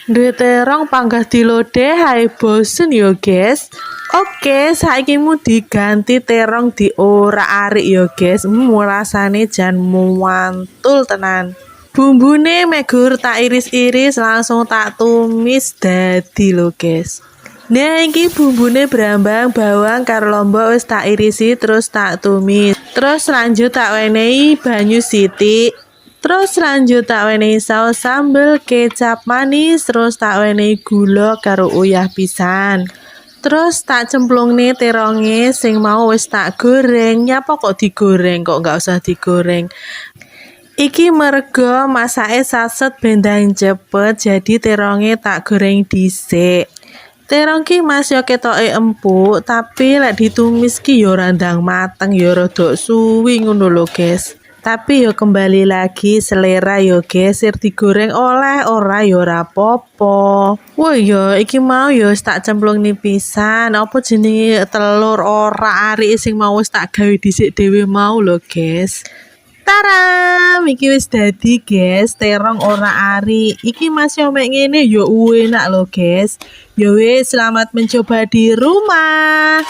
Duwe terong panggah dilodeh hae bosen yo guys. Oke, saiki mu diganti terong diorak-arik yo guys. Rasane jan mantul tenan. Bumbune megur tak iris-iris langsung tak tumis dadi lo guys. Nah iki bumbune brambang bawang karo lombok wis tak irisi terus tak tumis. Terus lanjut tak wenehi banyu sithik. Terus lanjut tak wenehi saus sambel, kecap manis, terus tak wenehi gula karo uyah pisan. Terus tak cemplungne teronge sing mau wis tak goreng. Nyapa kok digoreng, kok nggak usah digoreng. Iki merga masake saset bendang cepet, jadi teronge tak goreng dhisik. Terong ki Mas yo ketoke empuk, tapi lek ditumis ki yo randang mateng yo rada suwi ngono lho, guys. Tapi yo kembali lagi selera yo guys, sir digoreng oleh ora yo ora apa-apa. Wah yo iki mau yo tak cemplung nih pisan, apa jenenge telur ora arik sing mau wis tak gawe dhisik dhewe mau lho guys. Taram, iki wis dadi guys, terong ora ari. Iki Mas yo mek ngene yo enak lho guys. Yo wis selamat mencoba di rumah.